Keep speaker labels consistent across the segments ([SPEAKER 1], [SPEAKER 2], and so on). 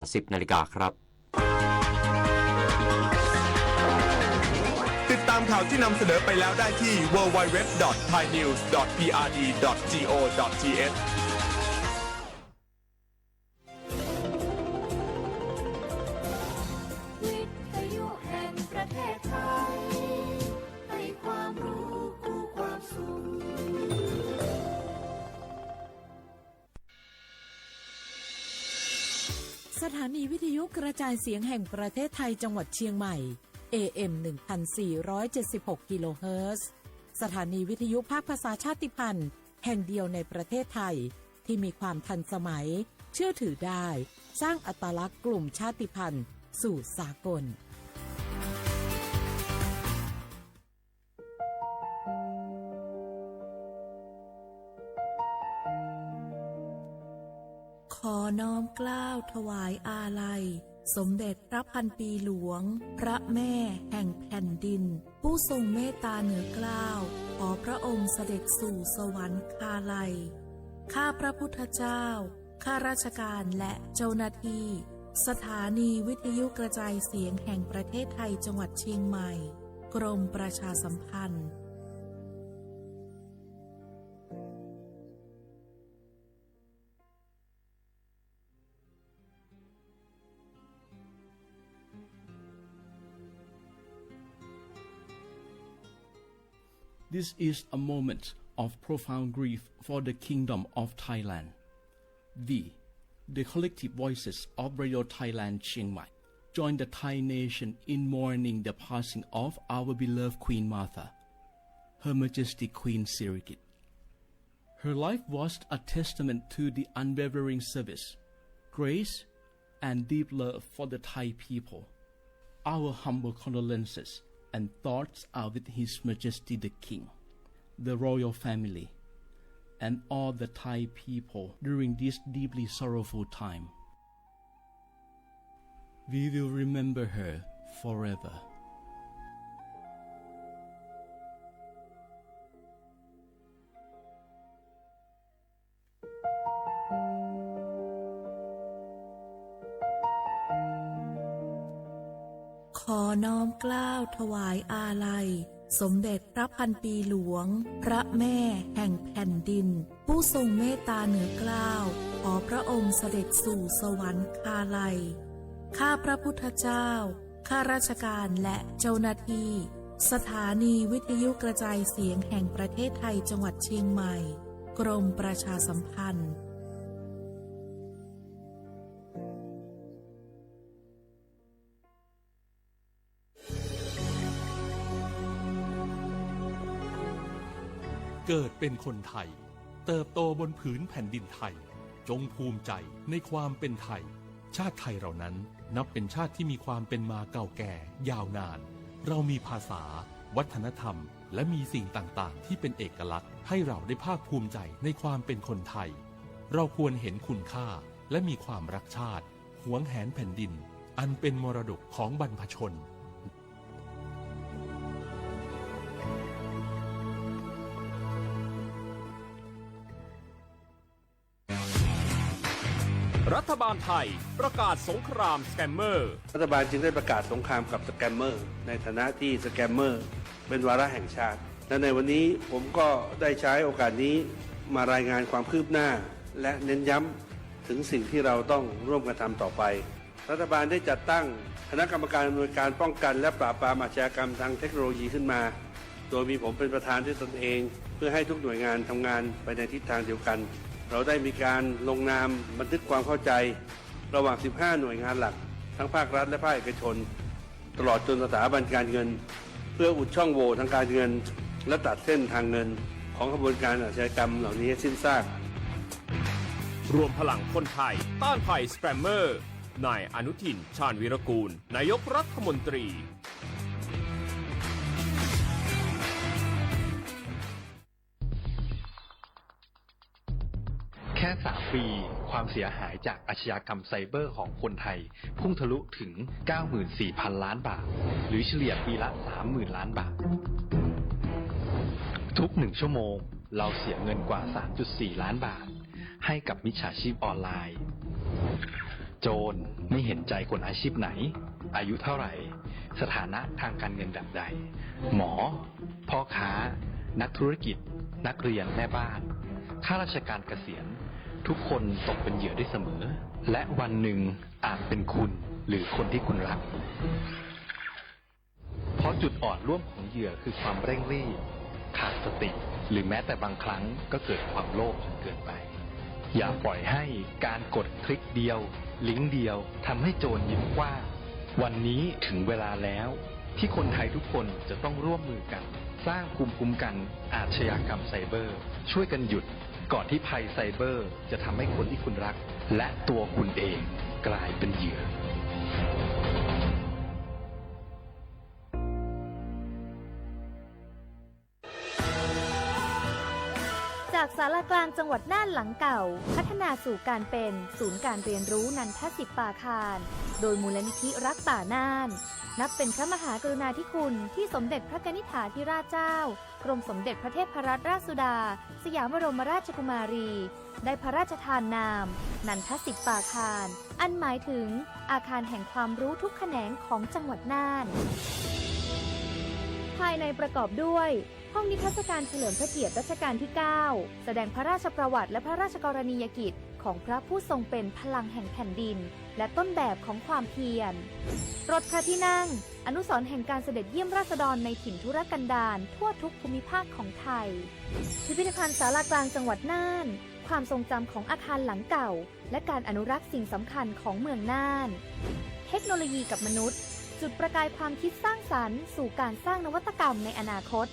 [SPEAKER 1] 10 นาฬิกาครับ
[SPEAKER 2] ติดตามข่าวที่นำเสนอไปแล้วได้ที่ www.thainews.prd.go.th
[SPEAKER 3] วิทยุแห่งประเทศไทยให้ความรู้คู่ความสุข
[SPEAKER 4] สถานีวิทยุกระจายเสียงแห่งประเทศไทยจังหวัดเชียงใหม่ AM 1476 กิโลเฮิรตซ์สถานีวิทยุภาคภาษาชาติพันธุ์แห่งเดียวในประเทศไทยที่มีความทันสมัยเชื่อถือได้สร้างอัตลักษณ์กลุ่มชาติพันธุ์สู่สากลขอน้อมเกล้าถวายอาลัยสมเด็จพระพันปีหลวงพระแม่แห่งแผ่นดินผู้ทรงเมตตาเหนือเกล้าขอพระองค์เสด็จสู่สวรรคาลัยข้าพระพุทธเจ้าข้าราชการและเจ้าหน้าที่สถานีวิทยุกระจายเสียงแห่งประเทศไทยจังหวัดเชียงใหม่กรมประชาสัมพันธ์
[SPEAKER 5] This is a moment of profound grief for the Kingdom of Thailand. We, the collective voices of Radio Thailand Chiang Mai, join the Thai nation in mourning the passing of our beloved Queen Martha, Her Majesty Queen Sirikit. Her life was a testament to the unwavering service, grace, and deep love for the Thai people. Our humble condolences and thoughts are with His Majesty the King, the royal family, and all the Thai people during this deeply sorrowful time. We will remember her forever.
[SPEAKER 4] ขอน้อมเกล้าถวายอาลัยสมเด็จพระพันปีหลวงพระแม่แห่งแผ่นดินผู้ทรงเมตตาเหนือเกล้าขอพระองค์เสด็จสู่สวรรคาลัยข้าพระพุทธเจ้าข้าราชการและเจ้าหน้าที่สถานีวิทยุกระจายเสียงแห่งประเทศไทยจังหวัดเชียงใหม่กรมประชาสัมพันธ์
[SPEAKER 6] เกิดเป็นคนไทยเติบโตบนผืนแผ่นดินไทยจงภูมิใจในความเป็นไทยชาติไทยเรานั้นนับเป็นชาติที่มีความเป็นมาเก่าแก่ยาวนานเรามีภาษาวัฒนธรรมและมีสิ่งต่างๆที่เป็นเอกลักษณ์ให้เราได้ภาคภูมิใจในความเป็นคนไทยเราควรเห็นคุณค่าและมีความรักชาติหวงแหนแผ่นดินอันเป็นมรดกของบรรพชน
[SPEAKER 7] รัฐบาลไทยประกาศสงครามสแกมเมอร์
[SPEAKER 8] รัฐบาลจึงได้ประกาศสงครามกับสแกมเมอร์ในฐานะที่สแกมเมอร์เป็นวาระแห่งชาติและในวันนี้ผมก็ได้ใช้โอกาสนี้มารายงานความคืบหน้าและเน้นย้ำถึงสิ่งที่เราต้องร่วมกันทำต่อไปรัฐบาลได้จัดตั้งคณะกรรมการอำนวยการป้องกันและปราบปรามอาชญากรรมทางเทคโนโลยีขึ้นมาโดยมีผมเป็นประธานด้วยตนเองเพื่อให้ทุกหน่วยงานทำงานไปในทิศทางเดียวกันเราได้มีการลงนามบันทึกความเข้าใจระหว่าง 15 หน่วยงานหลักทั้งภาครัฐและภาคเอกชนตลอดจนสถาบันการเงินเพื่ออุดช่องโหว่ทางการเงินและตัดเส้นทางเงินของขบวนการอาชญากรรมเหล่านี้ให้สิ้นซาก
[SPEAKER 7] รวมพลังคนไทยต้านภัยสแกมเมอร์นายอนุทินชาญวีรกูลนายกรัฐมนตรี
[SPEAKER 9] แค่3 ปีความเสียหายจากอาชญากรรมไซเบอร์ของคนไทยพุ่งทะลุถึง 94,000 ล้านบาทหรือเฉลี่ยปีละ 30,000 ล้านบาททุก1 ชั่วโมงเราเสียเงินกว่า 3.4 ล้านบาทให้กับมิจฉาชีพออนไลน์ โจรไม่เห็นใจคนอาชีพไหน อายุเท่าไหร่ สถานะทางการเงินแบบใด หมอ พ่อค้า นักธุรกิจ นักเรียนแม่บ้านข้าราชการเกษียณทุกคนตกเป็นเหยื่อได้เสมอ และวันหนึ่งอาจเป็นคุณหรือคนที่คุณรัก เพราะจุดอ่อนร่วมของเหยื่อคือความเร่งรีบขาดสติหรือแม้แต่บางครั้งก็เกิดความโลภจนเกินไปอย่าปล่อยให้การกดคลิกเดียวลิงก์เดียวทำให้โจรยิ้มกว้างวันนี้ถึงเวลาแล้วที่คนไทยทุกคนจะต้องร่วมมือกันสร้างภูมิคุ้มกันอาชญากรรมไซเบอร์ช่วยกันหยุดก่อนที่ภัยไซเบอร์จะทำให้คนที่คุณรักและตัวคุณเองกลายเป็นเหยื่อ
[SPEAKER 1] จากศาลากลางจังหวัดน่านหลังเก่าพัฒนาสู่การเป็นศูนย์การเรียนรู้นันทศิษย์ป่าคารโดยมูลนิธิรักป่าน่านนับเป็นพระมหากรุณาธิคุณที่สมเด็จพระกนิษฐาธิราชเจ้ากรมสมเด็จพระเทพรัตนราชสุดาสยามบรมราชกุมารีได้พระราชทานนามนันทศิษย์ป่าคารอันหมายถึงอาคารแห่งความรู้ทุกแขนงของจังหวัดน่านภายในประกอบด้วยห้องนิทรรศการเฉลิมพระเกียรติรัชกาลที่ 9 แสดงพระราชประวัติและพระราชกรณียกิจของพระผู้ทรงเป็นพลังแห่งแผ่นดินและต้นแบบของความเพียรรถพระที่นั่งอนุสรณ์แห่งการเสด็จเยี่ยมราษฎรในถิ่นทุรกันดารทั่วทุกภูมิภาคของไทยพิพิธภัณฑ์ศาลากลางจังหวัดน่านความทรงจำของอาคารหลังเก่าและการอนุรักษ์สิ่งสำคัญของเมืองน่านเทคโนโลยีกับมนุษย์จุดประกายความคิดสร้างสรรค์สู่การสร้างนวัตกรรมในอนาคต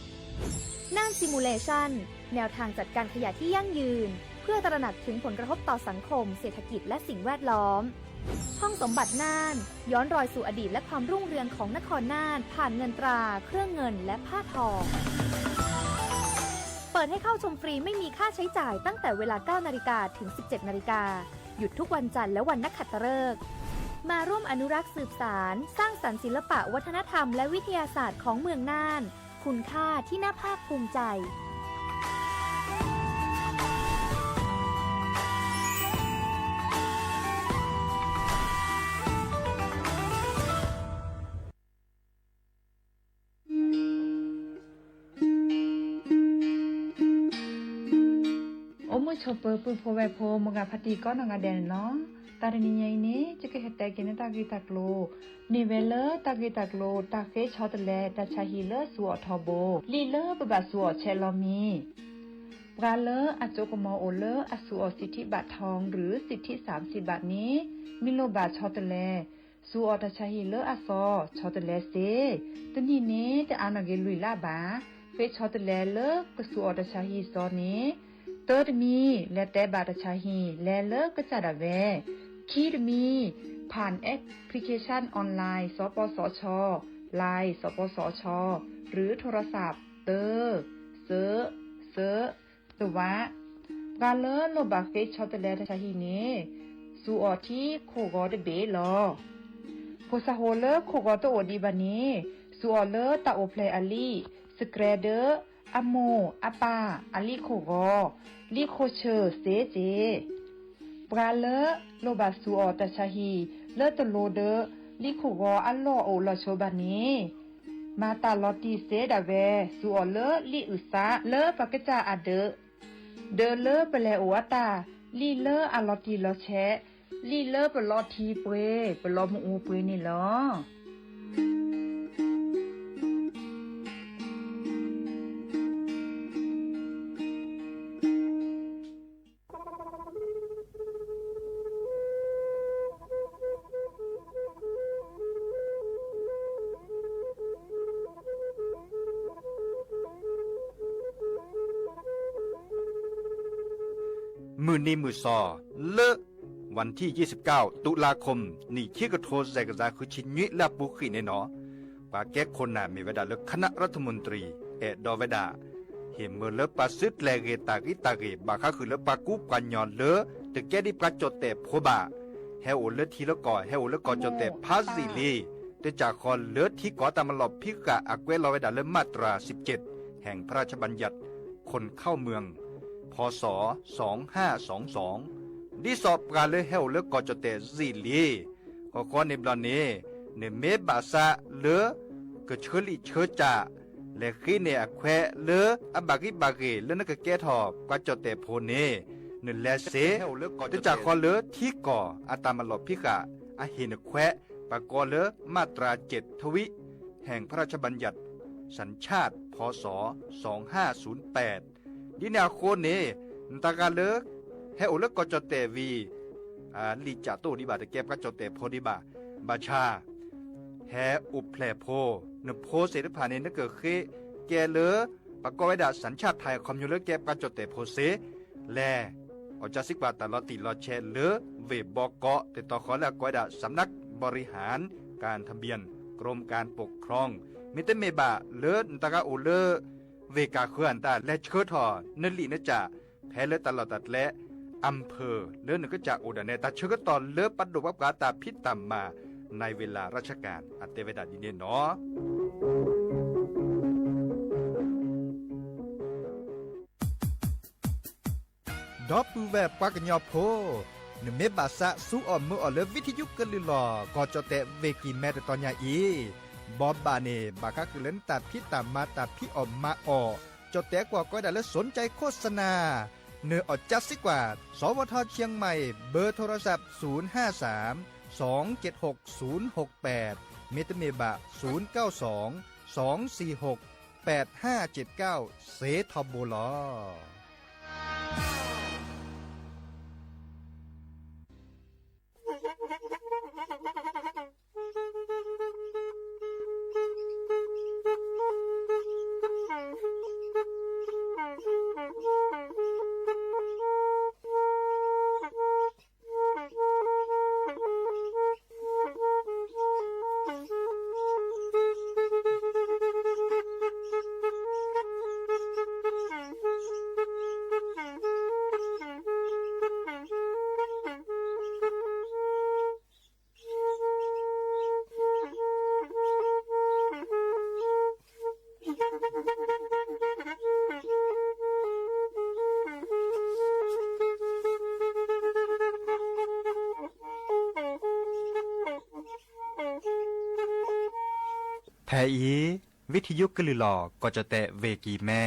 [SPEAKER 1] น่านซิมูเลชันแนวทางจัดการขยะที่ยั่งยืนเพื่อตระหนักถึงผลกระทบต่อสังคมเศรษฐกิจและสิ่งแวดล้อมห้องสมบัติน่านย้อนรอยสู่อดีตและความรุ่งเรืองของนครน่านผ่านเงินตราเครื่องเงินและผ้าทองเปิดให้เข้าชมฟรีไม่มีค่าใช้จ่ายตั้งแต่เวลา 9 นาฬิกาถึง 17 นาฬิกาหยุดทุกวันจันทร์และวันนักขัตฤกษ์มาร่วมอนุรักษ์สืบสานสร้างสรรค์ศิลปะวัฒนธรรมและวิทยาศาสตร์ของเมืองน่านคุณค่าที่น่าภาคภูมิใจ
[SPEAKER 10] โอมชอปเปอร์ปุโพเวโพมกาพัติก็นองาเดนเนาะตาเรนิยัยนี้จะเกิดแต่กินตากิตักโลนิเวลตากิตักโลตาเฟชอตเลตาชาฮิเลสัวทอโบลีเลบะบะสัวเชลอมีปราเลอโจกมอโอเลอสัวสิทธิบัตรทองหรือสิทธิ30 บาทนี้มิโลบาชอตเลสัวตาชาฮิเลอซอชอตเลเซตนี้เนจะอานาเกลุยลาบาเฟชอตเลเลกสัวตาชาฮิซอนี้เติร์ดมีและแต่บาตชาฮีและเลิกก็จะดาเวคีดมีผ่านแอปพลิเคชันออนไลน์สปสช.ไลน์สปสช.หรือโทรศัพท์เตอร์เซอตัวะกาเลโลบาเฟชอตเลตชาฮีเนสูออที่โคกอดเบลอโพซาโฮเลโคกอตโอดีบานีสูออเลตาโอเพลอลีสเกรเดอร์อโมอาปาอลิโคกอลิโคเชอร์เซเจปราเลโลบาสูออตชาฮีเลตโลเดลิโคกออัลโลโอลโชบานีมาตาลอติเซดาเวสูออเลลิอุซาเลปากจาอเดเลเปเลโออตาลิเลอลอติลอแชลิเลเปลอทีเปเปลอมอูเปนี่ลอ
[SPEAKER 11] มือนี้มือซอเลอะวันที่29ตุลาคมนี่ที่กระโทษใจกระจาคือชิญวิและบุขีในหนอปาแก้คนน่ะมีเวลาเลือกคณะรัฐมนตรีดอเวดาเห็นเมื่อเลือกปาซึดแลเกตากิบาคาคือเลือกปากุปกันยอนเลอะแต่แก้ดิปาจดแต่โพบาเฮโอเลือกทีละก่อเฮโอเลือกก่อจดแต่พาสิลีแต่จากคอนเลือกที่ก่อตามหลบพิกะอักเวลอเวดาเลือกมาตรา17แห่งพระราชบัญญัติคนเข้าเมืองพศ2522 ดิสอบการเลยเฮาเลยก็จะแต่ซีลีขอในบลอนนี้ในเมบาซาเลก็เชลิเชจ่าและขีเนอแควเลอบากิบากิเลนกแกทอบก็จะแต่โพเนนึแลเสจะจากคอเลที่ก่ออาตามลอพิกะอาเฮนแควปากอเลมาตรา7ทวิแห่งพระราชบัญญัติสัญชาติพศ2508ดินาโคเนนตากาเลเฮโอเลก็จะแต่วีลิจาโตดิบาตะแกบก็จะแต่โพดิบาบาชาแฮอุแพลโพนโพเสดผ่านเนเกิดเคแกเลปากอไว้ดาสัญชาติไทยคอมยูเลแกบก็จะแต่โพเสแลอจาสิกว่าตลอดติลอแชเลเวบอกเกาะแต่ต่อขอแล้วก้อยดาสำนักบริหารการทะเบียนกรมการปกครองมิเตเมบาเลนตากาโอเลเวกาเคลื่อนตาและเชิดทอนลีนจ่าแพ้เลตลอดตัดและอำเภอเลือนก็จะโอดาเนตาเชิดตอนเลือปัดดุวับกาตาพิษต่ำมาในเวลาราชการอัตเตเวดาดินเนเนาะดอปูแวบปากญอโพนเมบาสะสู้ออมมืออเลวิทยุกลือหลอก็จะแต่เวกีแม่ตอนยาอีบอบบาเนบาคาคือเล่นตัดพี่ตามมาตัดพี่ออมมาออจะแต่กว่าก็ได้และสนใจโฆษณาเนื้ออดจัดสิกว่าสวทเชียงใหม่เบอร์โทรศัพท์053-276-068เมตเมบะ092-246-8579เซทอโบลอแทอีวิทยุกลือหลอก็จะแตะเวกีแม่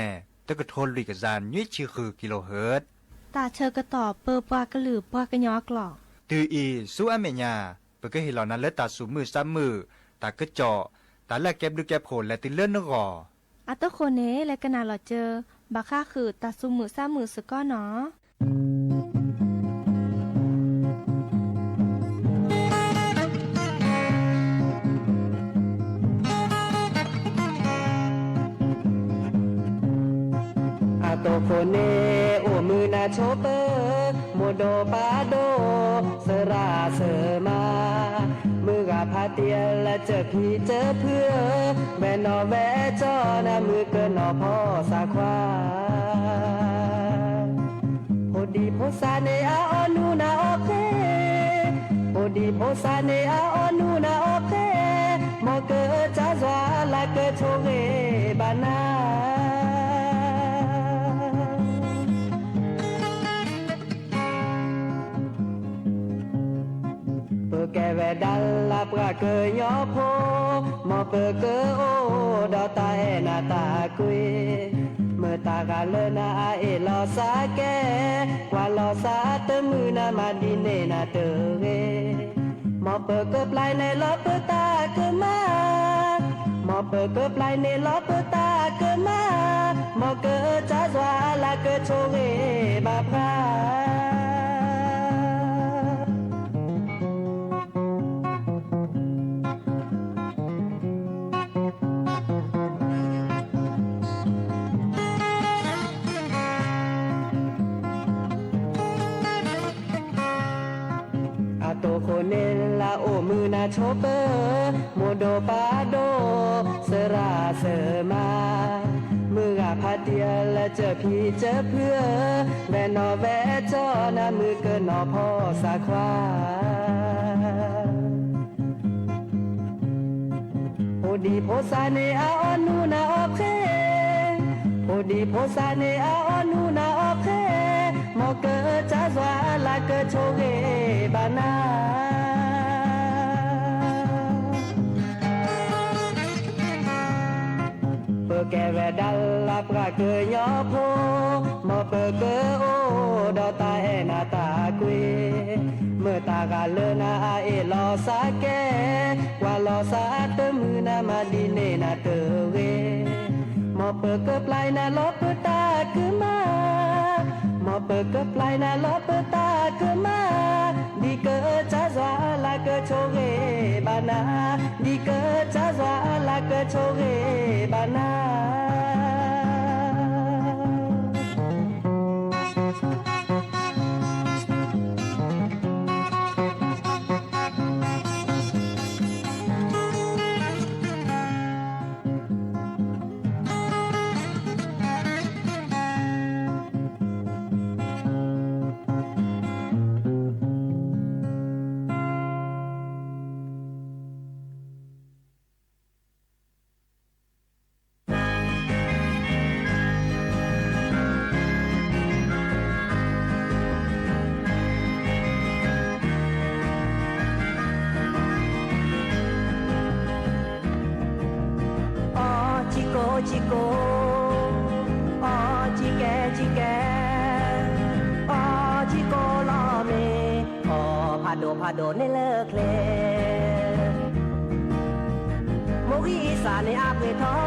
[SPEAKER 11] ตะกะโทนลิกซานยี่ชื่อคือกิโลเฮิรตซ์
[SPEAKER 12] ตาเชอกระต่อเปอปากระหลือปากระยอกหลอก
[SPEAKER 11] ตืออีสู้อเมญาเปก็เห็นเหล่านั้นและตาสูมือซ้ำมือตากระจอตาแลกแก็บดึกแก็บโผล่และติเลื่อนนกอ
[SPEAKER 12] อัตโคเนและกนาหลอเจอบาค่าคือตาสูมือซ้ำมือสก้อเนาะ
[SPEAKER 13] โตโคเนโอมือนาโชเปอโมโดปาโดเสราเสมามือกะพาเตียและเจอพี่เจอเพื่อแวนอแวจอนะมือเกินนอพ่อสาควาโพดีโพซาเนอาออนูนาโอเคโพดีโพซาเนอาออนูนาโอเคมอเกอจ้าซาลาเกโชเกบานาแกเวดัลลาปราเกยยอโพมอเปเกโอดอตาเอนาตากุยเมื่อตากาเลนาเอลอสาแกกว่าลอสาเตมือนามาดิเนนาเตเรมอเปเกปลายในลอเปตาเกมามอเปเกปลายในลอเปตาเกมามอเกจ้าซวาลาเกโชเรบาพราโตโคเนลาโอมือนาโชเปอโมโดปาโดเสราเสมามือกะพาเตียและเจอพี่เจอเพื่อแวนอแวจอนะมือเกินนอพ่อสาควาโพดีโพซาเนอาออนูนาโอเคโพดีโพซาเนอาออนูนาโอเคมอ เกิดจ้าสวาลาเกิดโชเกบานาเปแกแวดัลลาปราเกยอโพมอเปเกโอดอตาเอนาตากุยเมื่อตากาเลนาเอลอสาแกกว่าลอสาเตมือนามาดิเนนาเตเวมอเปเกปลายนาลอเปตาคือมามอเปเกปลายนาลอเปตาคือมาดีเกจ้าสวาลาเกโชเกบานาดีเกจ้าสวาลาเกโชเกบานาจิโกอ๋อจิแกจิแกอ๋อจิโกลอเมอ๋อพาโดในเลิกเลโมกิอีสานในอาเปทอ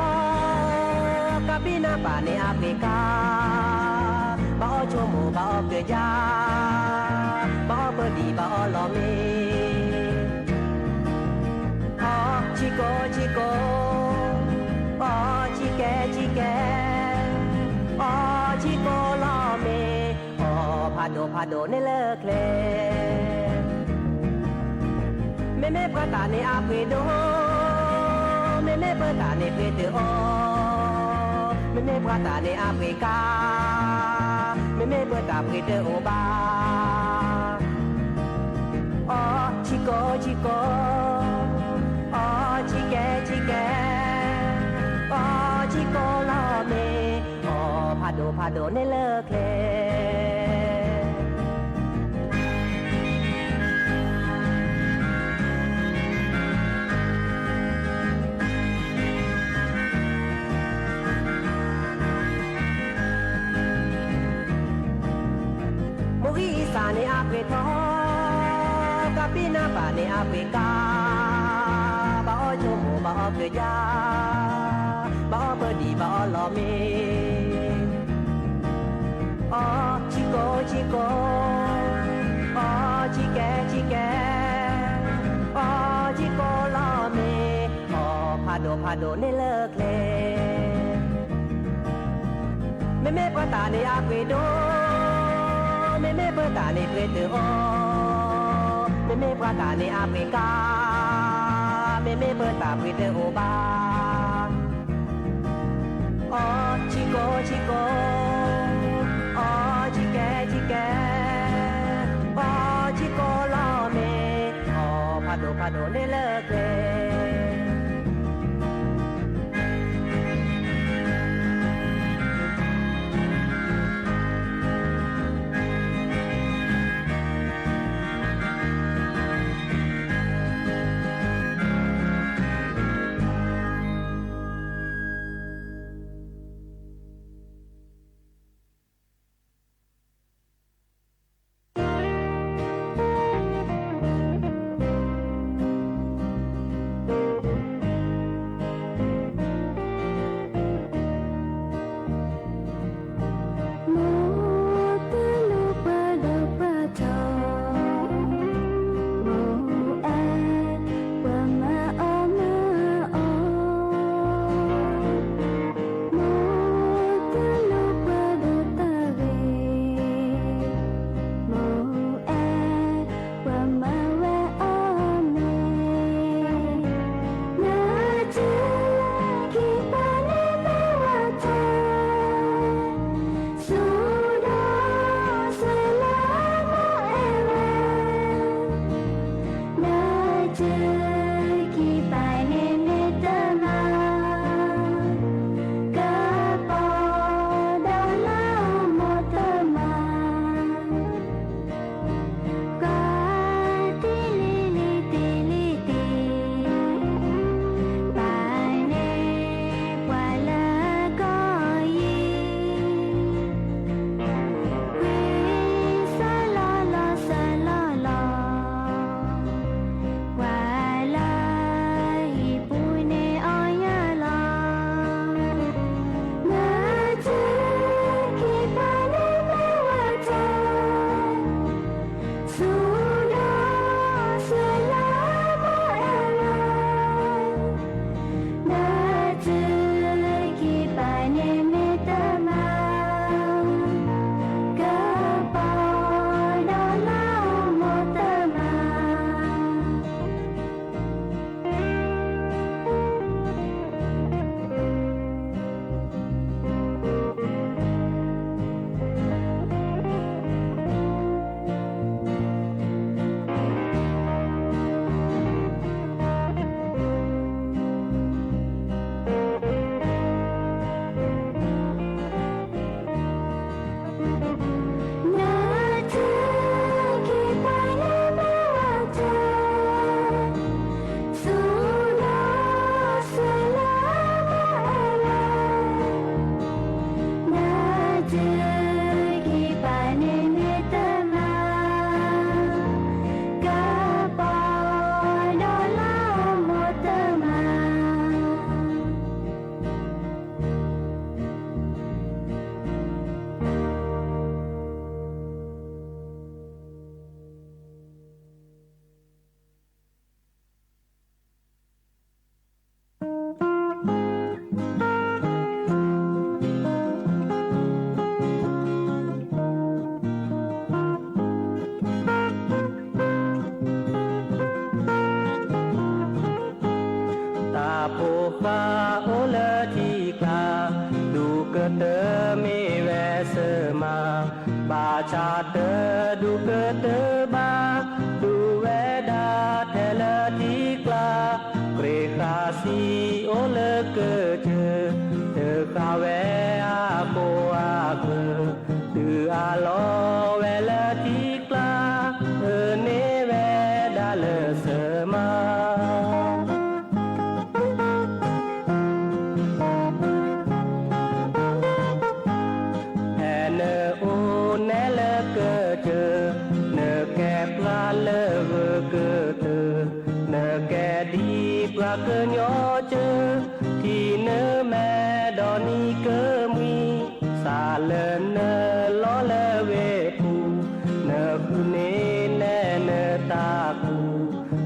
[SPEAKER 13] กาบินาปาในอาเปกาบ่อโชโมบ่อเกยาบ่อเบดีบ่อลอเมอ๋อจิโกอ๋อจิแกอ๋อจิโกลอเมอ๋อพาโดในเลิกเลเมปะตาในอาเปโดเมปะตาในเปเตโอเมปะตาในอาเปกาเมปะตาเปเตโอบาอ๋อจิโกอ๋อจิแกอ๋อจิโกลอเมอ๋อพาโดในเลิกเลโมกิอีสานในอาเปทอกาปินาปาในอาเปกาบ่อโชโมบ่อเกยาบ่อเบดีบ่อลอเมอ๋อจิโกอ๋อจิแกอ๋อจิโกลอเมอ๋อพาโดในเลิกเลเมปะตาในอาเปโดเมปะตาในเปเตโอเมปะตาในอาเปกาเมปะตาเปเตโอบาอ๋อจิโกอ๋อจิแกอ๋อจิโกลอเมอ๋อพาโดในเลิกเล โพคาโอเลทีกาดูเกเตมีเวเสมาบาชาเตดูเกเตบาดูเวดาเทเลทีกลาเกรคาซีโอเลเกเจเธอคาเวอาโกอาเกตืออาลอเวเลทีกลาเนเวดาเลเสมาเกินยอเจอที่เนื้อแม่ดอนี้เกิมีสาเลนเนล้อเลเวปูเนคือเนแน่เนตาคู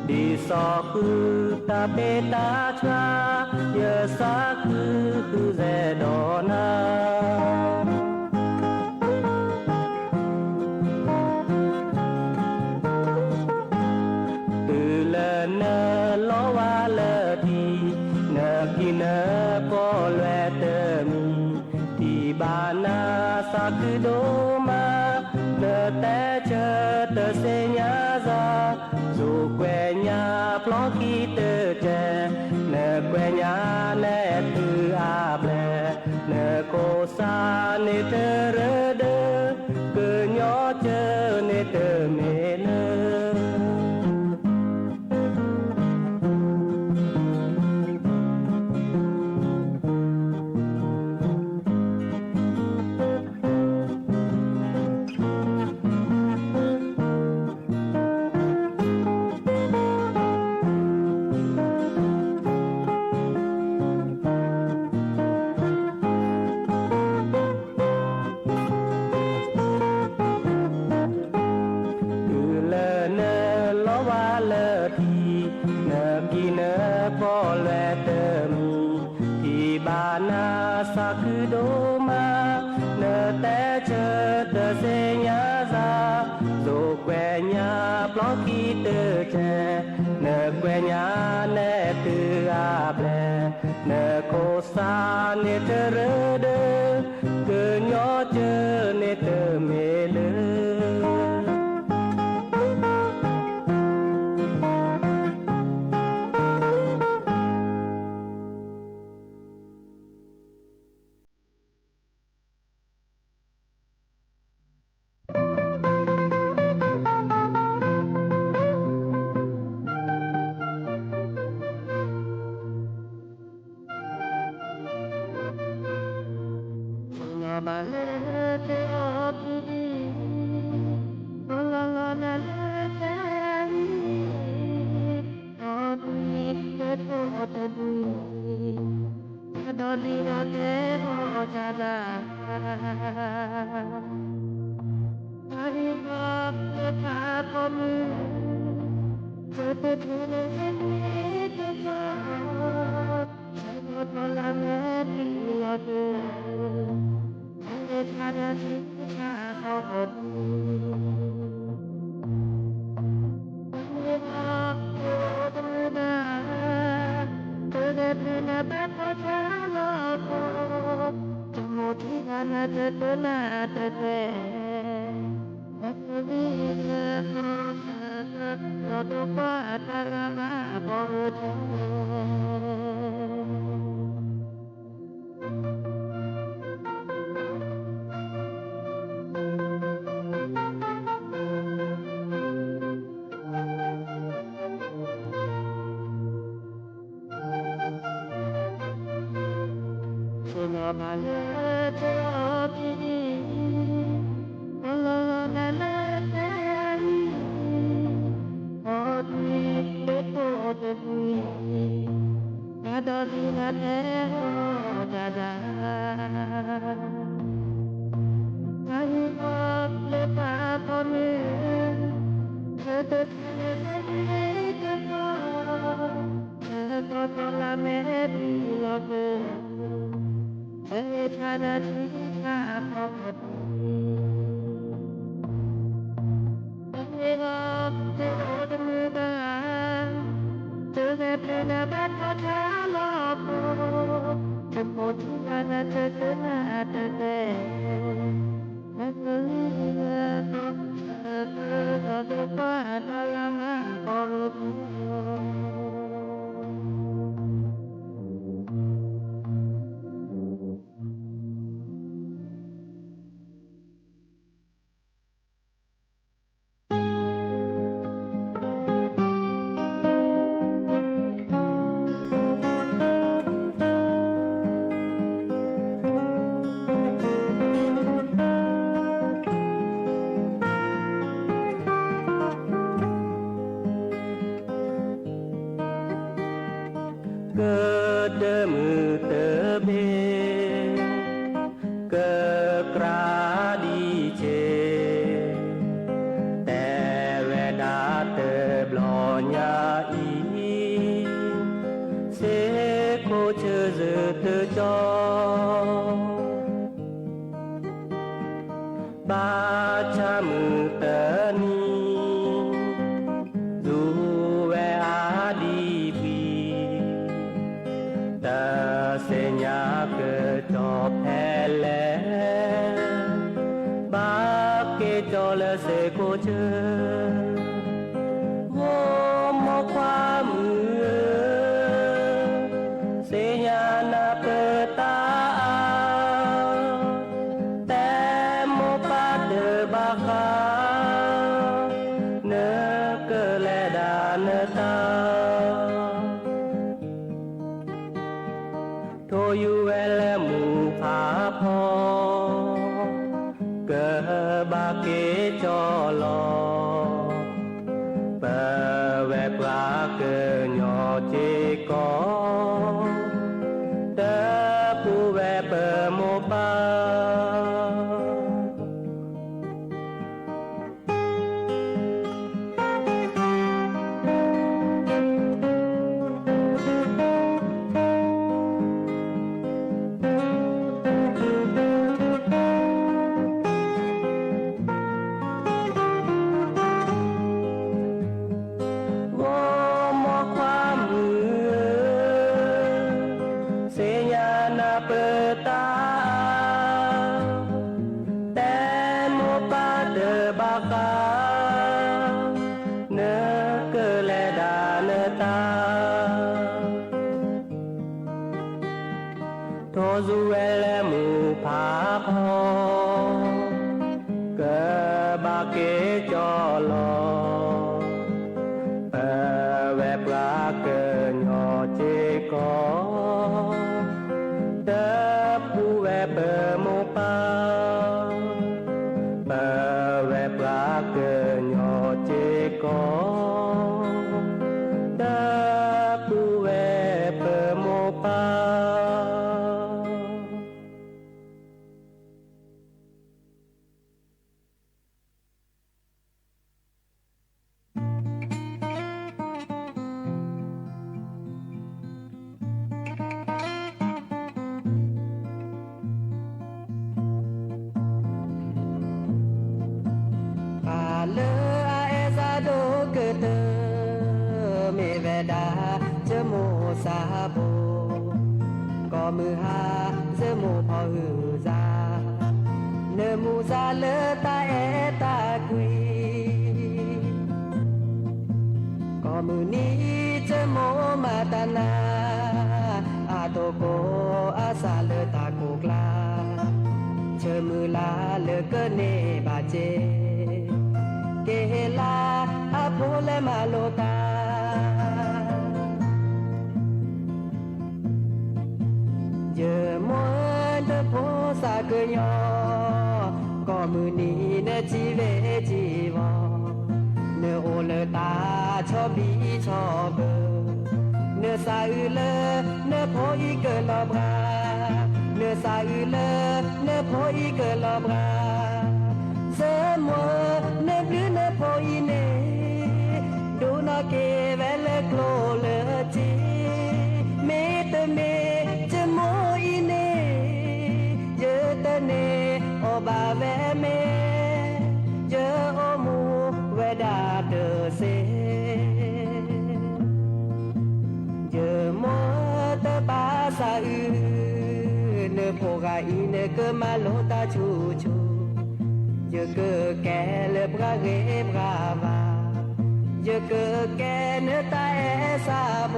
[SPEAKER 13] ดีสอคือตาเปตาชาเยสาคือแซดอนาตือเลเนล้อว่าเลกินปอลเวเตมีที่บ้านนาสักโดมาเนแต่เจอเตเสญาซาสุเกญาพลอกีเตเจเนเกญาเนตืออาเบลเนโกซาเนเตเรเดเกญอเจเนเตเมเนสักโดมาเนแต่เจอเตเสญาซาโซเกญาปลอกีเตเจเนเกญาเนตืออาเบลเนโกซาเนเตเรเดเกญอเจเนเตเมเล เกิดเดิมมือเตอเบเกิดกราดีเชแต่เวดาเตบลอนยาอีเสโคเชอเตจอบาชามือเตนีดูเวอาดีปีตาเสญาเกิดจอบแพ้แล้วบาเกจอลเสโคเชอโวมอความมือเสญานาเปิดตาแต่โมปาเดบาคาเนเกเลดาเนตาโทยูเวลมูผาพอเกบาเกจอลอเปเวปลาเกญอเจกอเตปูเวเปโมปาโทซูเวลมูผาพอเกบาเกจอลอเปเวปลาเกญอเจกอเตปูเวเปโมปาเปเวปลาเกญอเจกอเตปูเวเปโมปาเลอาเอซาโดเกเตเมเวดาเจโมซาโบก็มือหาเจโมพอหือซาเนมูซาเลตาเอตากุยก็มือนี้เจโมมาตานาอาโตโกอาซาเลตาโกกลาเชมือลาเลเกเนบาเจเกลาอาโพเลมาโลตาเยมวนเดโพสาเกยอก็มือนี้เนจีเวจีวอเนโอเลตาชอบีชอเบเนซาอืเลเนโพอีเกลอบราเนซาอืเลเนโพอีเกลอบราc'est moi ne plus ne poine do na ke vele klole ti me te me je mo ine je te ne oba ve me je omu veda de se สะอือเนโพกาอีเนเกมาโลตาชูชูเยเกแกเลบราเกบราบาเยเกแกเนตาเอซาโบ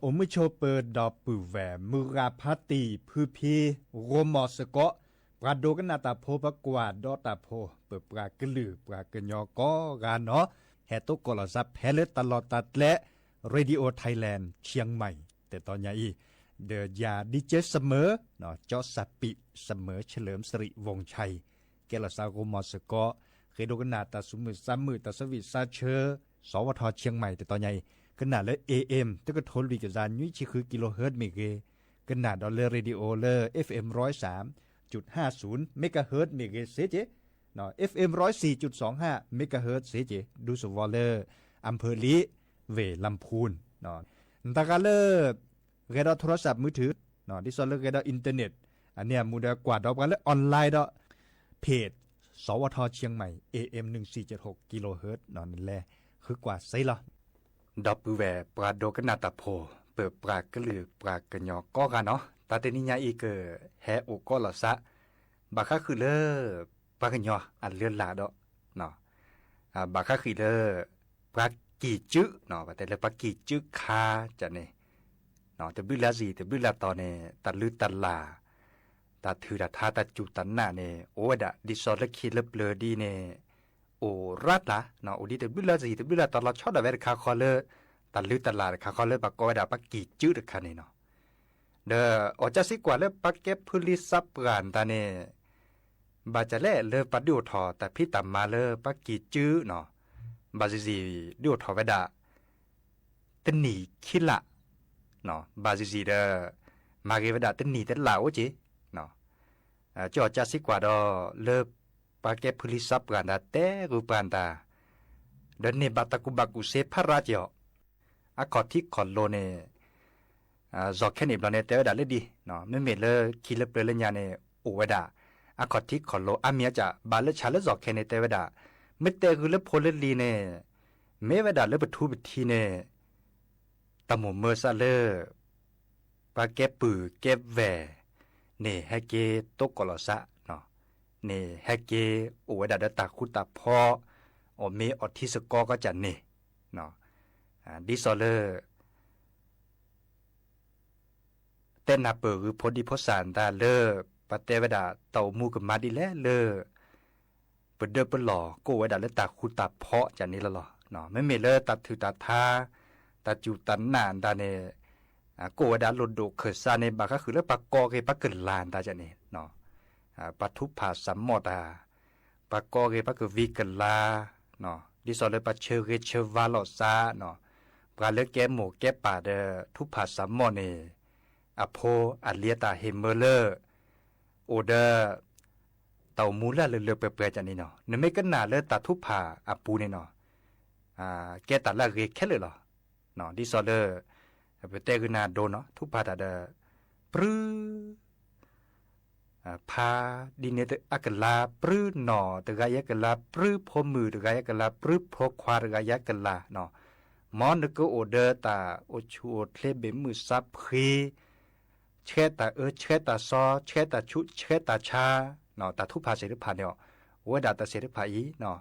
[SPEAKER 11] อมโชเปิดดอกปือแหวมือราพัตตีพือพีโรมอสกอปราโดกันนาตาโพปะกวาดดอตาโพเปิดปรากลือปรากญอกอกาเนาะแฮตุกลซับแพเลตลอดตัดและเรดิโอไทยแลนด์เชียงใหม่แต่ตอนนี้เดยาดิเจเสมอเนาะจอสัปปิเสมอเฉลิมสิริวงชัยแกลซาโรมอสกอเคยดูกันนาตาสุมือซ้ำมือตาสวิซาเชอสวทเชียงใหม่แต่ตอนนี้ขนาดเลย AM ตึกทนวิกจานยุ้ยชิคือกิโลเฮิรตซ์เมกะขนาดดอลเลอร์เรดิโอเลอร์ FM 103.50 เมกะเฮิรตซ์เมกะเสเจเนาะ FM 104.25 เมกะเฮิรตซ์เสเจดูสวอลเลอร์อำเภอลีเวลำพูนเนาะตะกาเลอร์เรดาโทรศัพท์มือถือเนาะดิซอลเลอร์เรดาอินเทอร์เน็ตอันเนี้ยมูดากว่าดอกกันเลยออนไลน์ดอกเพจสวทเชียงใหม่ AM 1476 กิโลเฮิรตซ์เนาะนั่นแหละคือกว่าไซล่ะดอกปือแหวปราโดกันนาตาโพเปิดปรากกลือปรากกญอก็กันเนาะตาเตนิญาอีเกแฮโอก็ละซะบักค่าคือเลอปรากกญออันเลื่อนลาดอกเนาะบักค่าคือเลอปรากกีจึเนาะแต่เลปรากกีจึคาจะเนี่ยเนาะแต่บึลาซีแต่บึลาตอนเนี่ยตัดลือตัดลาตัดถือตัดทาตัดจุตันหน้าเนี่ยโอ้ดะดิซอลคิดเลเบลดีเนี่ยโอ้รัดละเนาะโอ้ดีแต่บิลลาซีแต่บิลลาตอนเราชอบแต่เวรคาคอเลตัดลือตัดลาคาคอเลปักกอดาปักกีจืดคันนี่เนาะเด้ออจะสิกว่าเลปักเก็บพุลิซับกันตาเนี่ยบาจะเล่เลปัดดิวทอแต่พี่ตำมาเลปักกีจืดเนาะบาซีดิวทอเวดาตันหนีคิละเนาะบาซีเด้อมาเกเวดาตันหนีตันลาวจิเนาะจอจะสิกว่าดอเลปาเก็บพุลิซับกันดาเตรูปันตาเดินเนบัตกุบักุเซพาราเจออะขอที่ขอโลเนจอกแค่นี้บลาเนเตวดาเลดีเนาะไม่เมเลคิเลเปเลญาเนโอเวดาอะขอที่ขอโลอาเมียจะบาเลชาเลจอกแค่เนเตวดาไม่เตกุเลโพเลลีเนเมเวดาเลปทูบทีเนตะหมเมซาเลปาเก็บปือเก็บแวเนให้เกตกกลสะเนี่ยแฮกเกโอเวดาดตาคุตาพอโอเมออทิสกอก็จะเนี่ยเนาะดิซอเลอร์เต้นนาเปิดพอดีพอสานตาเลอปะเตเวดาเต่ามูกับมาดีแล้วเลอเปิดเดินเปิดหล่อโกเวดาเลตาคุตาพอจะนี่ละหรอเนาะไม่เมเลอตัดถือตาทาตัดจูตันนานตาเนโกเวดาลดโดเขซาเนบาก็คือเลปักกอเกปักเกินลานตาจะเนี่ยเนาะ ปัทุภาสัมมตาปะกอเกปะกวิกลาเนาะดิซอเลยปะเชเกเชวาลอซาเนาะปะเลแกหมูแกป่าเดทุภาสัมมเนอโพอัเลียตาเฮมเมเลอร์โอเดเต่ามูละเลเปเปจันนี่เนาะนไม่กันนาเลตาทุภาอปูนี่เนาะแกตัดละเกแค่เลยเหรอเนาะดิซอเลเปเตกนาโดเนาะทุภาตาเดปรืพาดินเนตอักลาปรื้หนอตะกายกลาปรื้พอมือตะกายกลาปรื้พอควาตะกายกลาเนาะมอนก็โอเดอตาโอชูโอเทเบมือซับพีเชตตาเชตตาซอเชตตาชุเชตตาชาเนาะตาทุพาเสริพาเนี่ยโอดาตาเสริพาอีเนาะ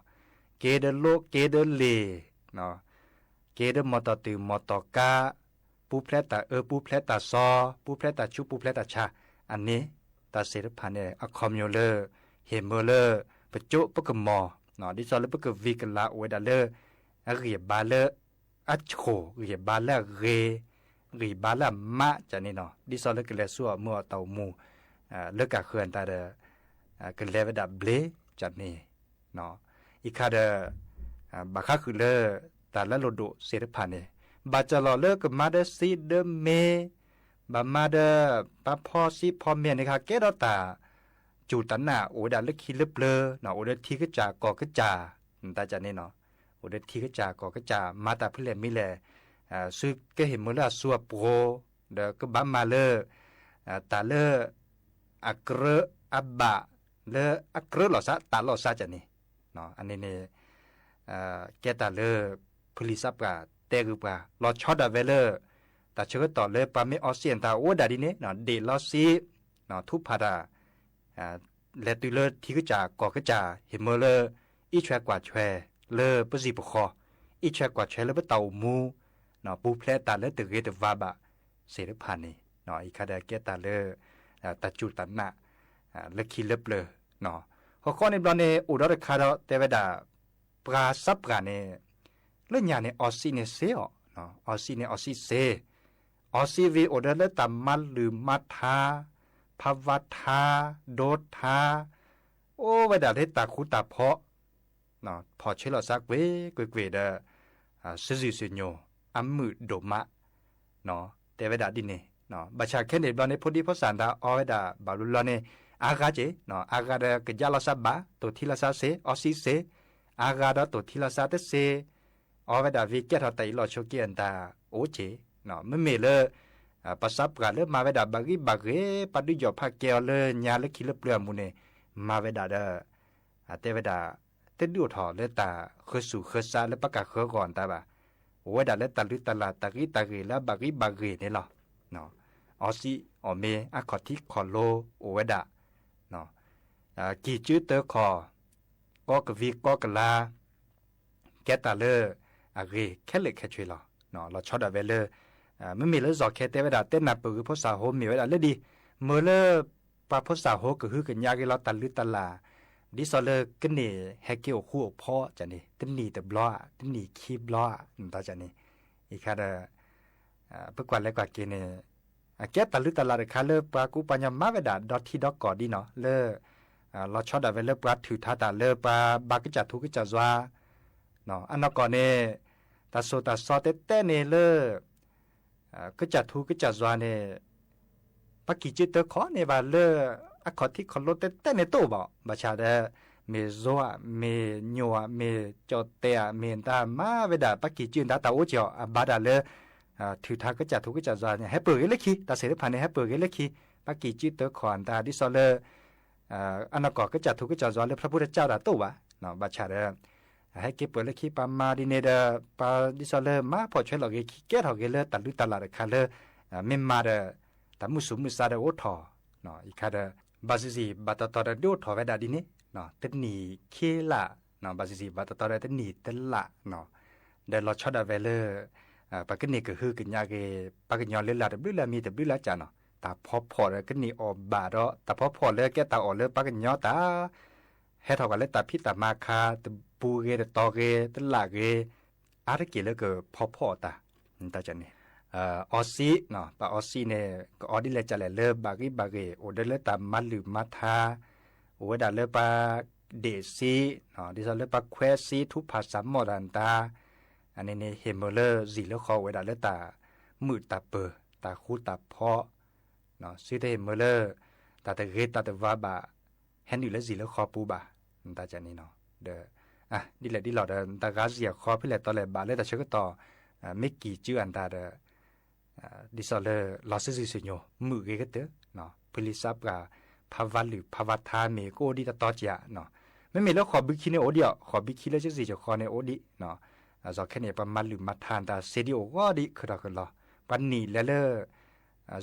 [SPEAKER 11] เกเดโลเกเดเลเนาะเกเดมอตตือมอตกาปูเพลตตาปูเพลตตาซอปูเพลตตาชุปูเพลตตาชาอันนี้ตาเสริพันเนี่ยอะคอมโยเลอร์เฮมเมอเลอร์ปะจุปะกมอเนาะดิซอลปะกวิกลาโอดาเลอร์อะเรียบาเลอร์อะโชเรียบาเลอร์เรรีบาเลอร์มะจันนี่เนาะดิซอลกะเลซัวมัวเตามูเลกะเขื่อนตาเดกะเลวดาเบลจันนี่เนาะอีคาเดบาคาคือเลอตาละโลโดเสริพันเนี่ยบาจลอเลกมาเดซีเดเมบามาเดปะพอซีพอเมียนนะคะเกดตาจูตันนาโอดาลึกคิลึบเลเนาะโอดทีกะจากอกะจาตาจันนี่เนาะโอดทีกะจากอกะจามาตาพุ่นแลมิแลซึกะเห็นมื้อละซัวโปรเดกะบัมมาเลตาเลอักเรอับบะเลอักเรลอซะตาลอซะจันนี่เนาะอันนี้เนี่ยแกตาเลพลิซับกะเตกุปะลอชอดาเวเลแต่เชื่อต่อเลยปาไม่ออเซียนตาโอดาดิเนะเนาะเดลอซีเนาะทุพพาดาเลตุเลที่ก็จากกอกก็จาเฮมเมอเลอีแชกว่าแชเลปสิปคออีแชกว่าแชเลปเต่ามูเนาะปูเพลตาเลตเกตวาบะเสรพันนี่เนาะอีคาดาเกตาเลตาจูตันนะเลคิเลเปลเนาะข้อในบลอนเนอุดรคาดเตวดาปราซับกาเนเรื่องอย่างเนออซีเนเซอเนาะออซีเนออซีเซออซีวีโอเดเลตัมมัลหรือมัทธาภวัทธาโดธาโอ้เวดาเทตาคุตาเพาะเนาะพอเชลซักเวกเวเดซิซิซิโญอัมมือโดมะเนาะแต่เวดาดิเนเนาะบัชาเคนเดบลอนเนพอดีพอสันดาอเวดาบาลุลอนเนอากาเจเนาะอากาเดกะจาลาซาบะตัวทิลาซาเซออซีเซอากาดตัวทิลาซาเตเซอเวดาวิเกตไตลอโชเกียนตาโอเจเนาะไม่เลภาษาปราเลมาเวดาบากิบาเกปัดยอพักเกลเลญาเลคิเลเปลือมุเนมาเวดาเดเตเวดาเตดูทอเลตาเคสุเคซาเลปะกะเคก่อนตาบาเวดาเลตาลิตาลาตากิตาเกลบากิบาเกนี่ล่ะเนาะออซีออเมอะคอติคอโลโอเวดาเนาะกีจือเตอคอกกวิกอกลาแกตาเลอะเกแคเลแคชวยล่ะเนาะเราชอดาเวเลไม่มีเลยจอกแค่เตวดาเต้นนับปือภาษาโฮมีเวดาเลยดีเมื่อเลปาภาษาโฮก็คือกันยากเราตันลึตลาดิซอเลกันนี่แฮกเกิลคู่พ่อจันนี่ตันนี่แต่บล้อตันนี่คีบล้อตาจันนี่อีกค่ะเเพื่อกว่าและกว่าเกเนี่ยแกตันลึตลาเดคาเลปากูปัญญามาเวดาดอทที่ดอกก่อดีเนาะเลเราชอดาเวเลปาถือท่าตาเลปาบากจัดทุกจัดว่าเนาะอันนั้นก่อนเนี่ยตาโซตาซอเตเตเนเลก็จัดทูก็จัดจวนเนี่ยปักกิจิตเตอขอเนี่ยว่าเลอขอที่ขอรถเต้นในตู้บ่บัชาเดเมโซะเมญัวเมจอเตะเมนตามาเวดาปักกิจินตาตาโอเจอบาดาเลถือทาก็จัดทูก็จัดจวนเนี่ยให้เปิดเกลคีตาเสด็จผ่านเนี่ยให้เปิดเกลคีปักกิจิตเตอขอนตาดิซอเลอันนั้นก็จัดทูก็จัดจวนเลยพระพุทธเจ้าตาตู้วะเนาะบัชาเดให้เก็บเปิดเลขปามาดิเนเดปาดิซอเลมาพอช่วยเราเกแก้เราเกเลตัดลุตลาดคาเลเมมมาเดตามุสุมุซาเดโอทอเนาะอีคาเดบาซิซีบาตตอเดโดทอเวดาดิเนเนาะเตนีเคละเนาะบาซิซีบาตตอเดเตนีเตละเนาะเดลอชอดาเวเลปากนี่ก็คือกันยาเกปากยอนเลลาเดบลามีเดบลาจาเนาะตาพอเลยกันนี่อบาดอตาพอเลยแกตาออเลปากยอตาให้เท่ากันเลยตาพิตามาคาตปูเกตตอเกตลาเกอะไรกี่เลยก็พอตาจันนี่ออซีเนาะปาออซีเนี่ยก็ออดิเลจะเลยบากิบาเกโอเดเลตามัลหรือมัทา โอ้ดาเลปาเดซีเนาะดิซอเลปาแควซีทุภาษาหมอดันตาอันนี้เนี่ยเฮมเบอร์เลอร์จีเลคอเวดาเลตามือตาเปอตาคูตาเพาะเนาะซีเดเฮมเบอร์เลอร์ตาตะเกตตาตะวาบะแฮนดิเลจีเลคอปูบะตาจานี่เนาะเดอดิเลดิหลอดตากาเสียคอพิเลตอเลบาเลตาเชกต่อไม่กี่ชื่ออันตาเดดิซอเลลอสซิซิโยมือเกตเตเนาะพลิซับกาภาวะหรือภาวะทาเมโกดิตาตอจยะเนาะไม่มีแล้วขอบิคิเนโอเดียวขอบิคิเลจะสิจะขอในโอดิเนาะจอแค่เนี่ยประมาณหรือมาทานตาเซดิโอก็ดิคือเราคือรอปันนี้แล้ว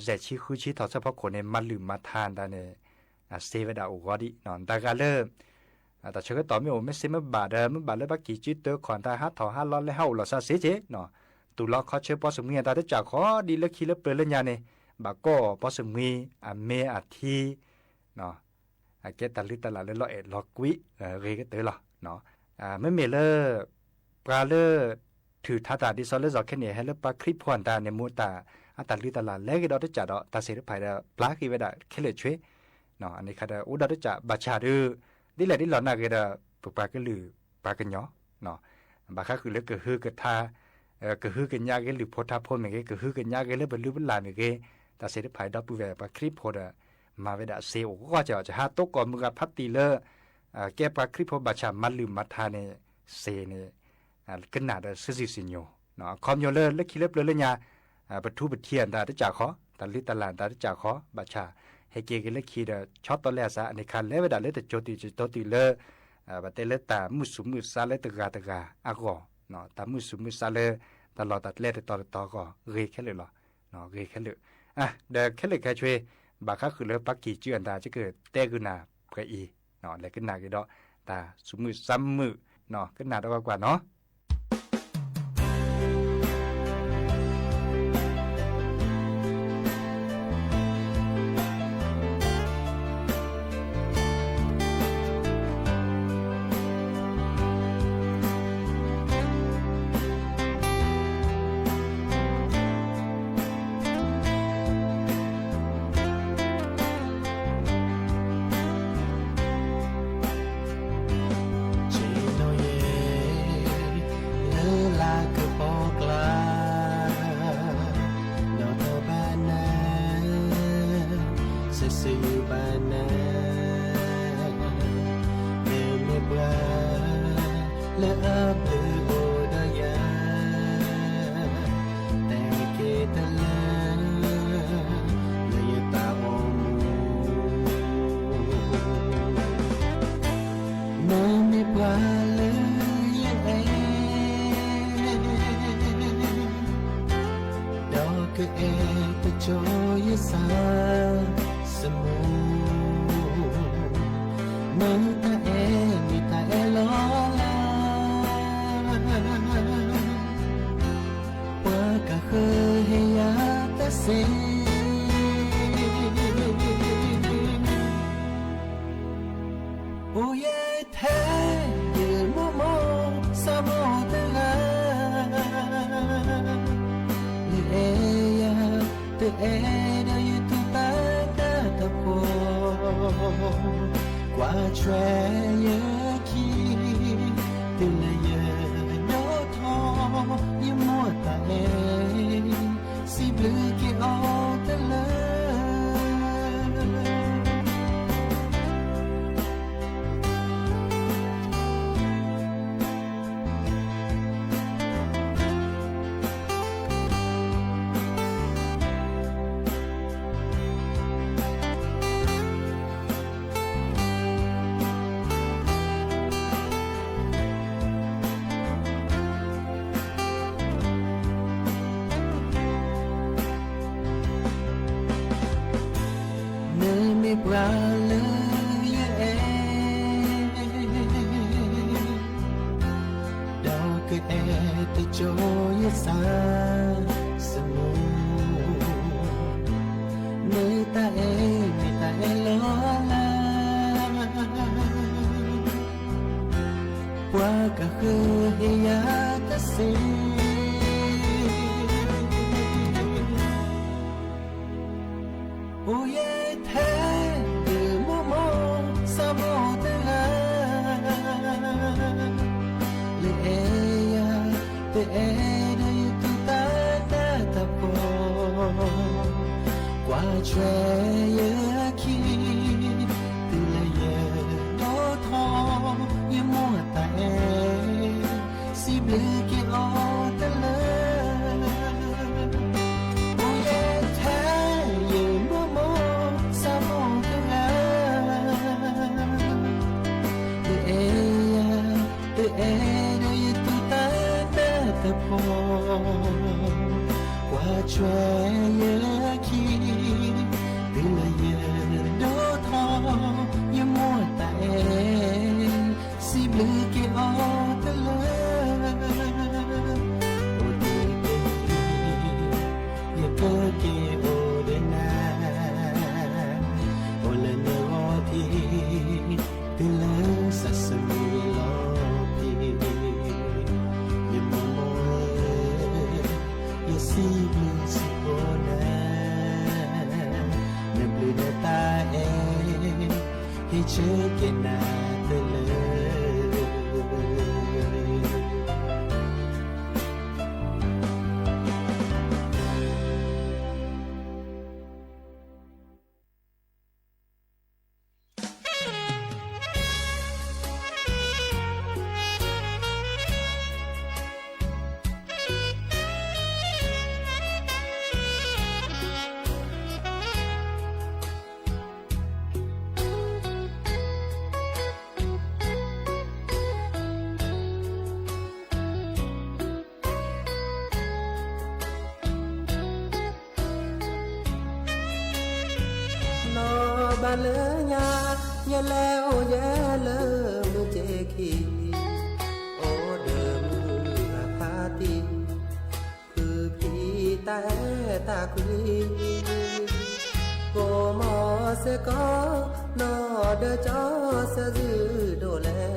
[SPEAKER 11] เจชีคือชีถอดเฉพาะคนในมาหรือมาทานตาเนี่ยเซเวดาโอก็ดิเนาะแต่การแต่เชื่อต่อไม่โอไม่เซมบาดมันบาดเลยบักกี่จุดเตอขอนตาฮัทถอ500แล้วเฮาเราซาเซเจเนาะตุลาเขาเชื่อพอสมีตาได้จากขอดีแล้วคิดแล้วเปเลยญาเนี่ยบากก็พอสมีเมอทีเนาะเกตตาลิตาลาเลลอกุยเรกเตอร์ล่ะเนาะไม่เมเลปลาเลถือท่าตาดิซอลเลจอแค่เนี่ยให้เลปลาคลิปพวนตาในมูตาตาลิตาลาเล็กดอได้จัดตาเสด็จภายในปลาคีเวดาแค่เลยช่วยเนาะอันนี้ค่ะอุดาได้จัดบาชาดื้อดิแหละดิหลอนน่ะก็ได้ปลาก็ลือปลากันย่อเนาะบาค่าคือเล็กก็ฮือก็ท่าก็ฮือกันยากหรือพอท่าพ่นเหมือนกันก็ฮือกันยากเลยเป็นลือบนลานเหมือนกันแต่เสด็จภายดอกปูแวปลาคลิปพอดมาเวดาเซโอก็จะหาตกก่อนมือกับพัตติเลแกปลาคลิปพอบาชามันลืมมาทานเนี่ยเซเนี่ยก็น่าจะซื้อสิญโยเนาะคอมโยเลเล็กคิดเล็บเลยเนี่ยประตูประเทียนตาได้จากขอตาลิตาลานตาได้จากขอบาชาให้เกกันเล็กคิดช็อตตอนแรกซะในคันแล้วเวดาเล็กแต่โจติเลบัดเตเลตามุสุมุซาเลตกาอากอเนาะตามุสุมุซาเลตลอดตัดเล็ดต่อก็เรแค่เลยหรอเนาะเรแค่เลยเดี๋ยวแค่เลยแค่ช่วยบาค่าคือเลือปักกี่จื่ออันตาจะเกิดเตกุนาเพื่ออีเนาะแล้วก็นากี่ดอกตาสุมือซ้ำมือเนาะก็นาดอกกว่าเนาะ
[SPEAKER 3] Oye, te de momo, sabor.
[SPEAKER 13] de tu ta te po qua chue ye ki de la ye do tho ye mo ta si bleu ki o te le o ti ye ko ki o de na o le no ti de la sa se mi lo ti ye mo ye si bleu si bona ne bleu de ta he che ke na te le ba lỡ nhà nhà leo nhà lỡ mưa chê khi ô đờ mưa pha tin cứ khi ta ta quy cô mò sẽ có nó đỡ cho sẽ giữ đồ lẹ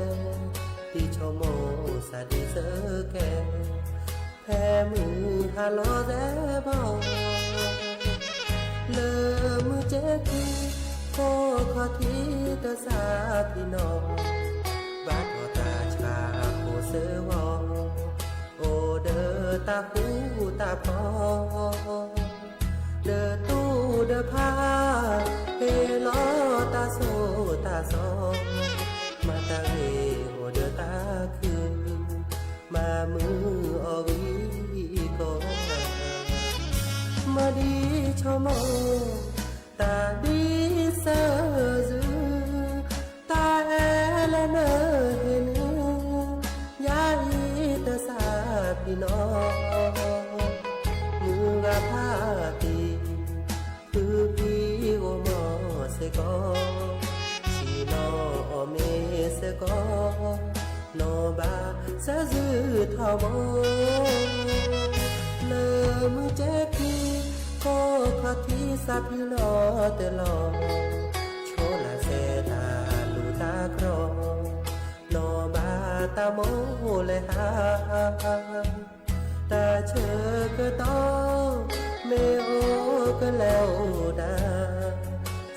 [SPEAKER 13] thì cho mồ sa đi sơ kè phe mưa hà lo dễ bao lỡ mưa chê khi cô khó thi tơ xa thì nó bác có ta cha cô sơ vò ô đơ ta khu ta phò đơ tu đơ pha hê lo ta số ta so mà ta hê ô đơ ta khư mà mưa ở vi có mà đi cho mơ ta đi sơ dư ta là nơ hình ya y ta sa pi no mưa pha ti tu pi o mo se ko chi no o me se ko no ba sa dư tho mo lơ mưa che ki cô khó thi sa pi lo te lo cho là xe ta lu ta cro no ba ta mo le ha ta chờ cơ to mê ô cơ leo đa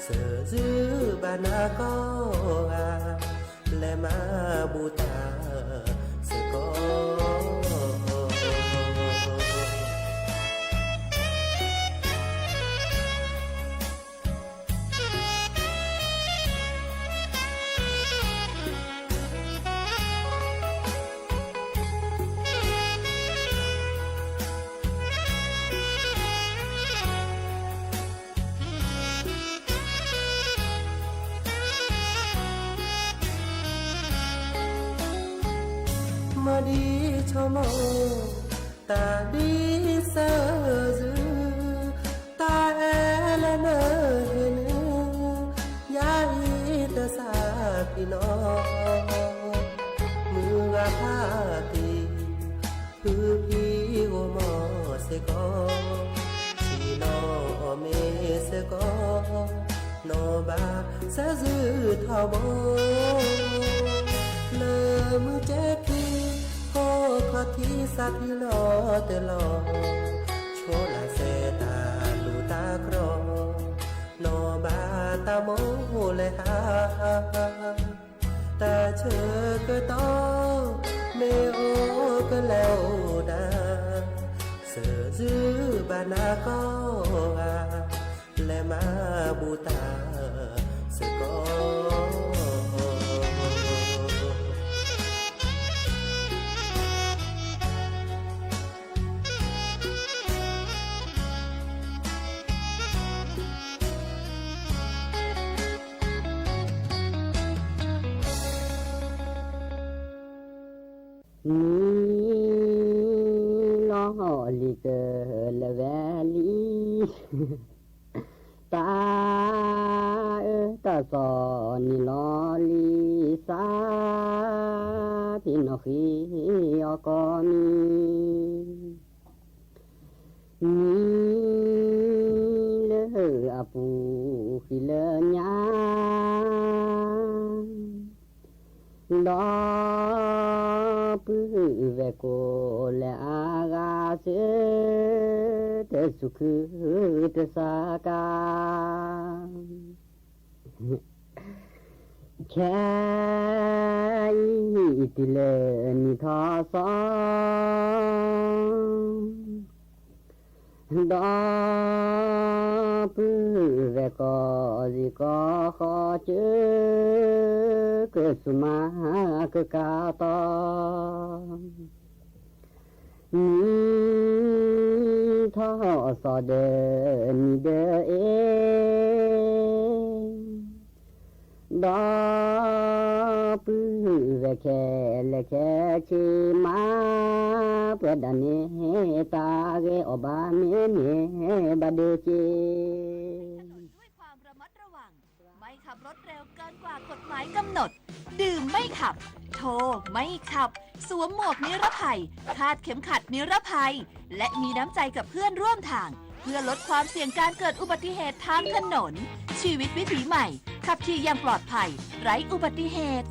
[SPEAKER 13] sợ dư bà na có à lẽ mà bu ta sợ có mà đi cho mơ ta đi sơ dư ta là nơ hình ya y ta sa pi no mưa pha ti cứ pi o mo se có chi no me se có no ba sa dư thao bo lơ mưa che khi cô khó thi sa pi lo te lo cho là xe ta lu ta cro no ba ta mo le ha ta chờ cơ to mê ô cơ leo đa sợ dư bà na có à lẽ mà bu ta sẽ có lo li ke le veli ta ta so ni lo li sa ti no khi o ko ni le apu khi le nya lo pu ve ko le aga se te sukhu te saka chai ti le ni tha sa da pu ve ko ji ko kho che ke suma ke ka ta ni tha sa de ni de da pu ve ke le ke chi ma pa da ne ta ge oba me me ba de chi
[SPEAKER 14] ไม่ขับรถเร็วเกินกว่ากฎหมายกำหนดดื่มไม่ขับโทรไม่ขับสวมหมวกนิรภัยคาดเข็มขัดนิรภัยและมีน้ำใจกับเพื่อนร่วมทางเพื่อลดความเสี่ยงการเกิดอุบัติเหตุทางถนนชีวิตวิถีใหม่ขับขี่อย่างปลอดภัยไร้อุบัติเหตุ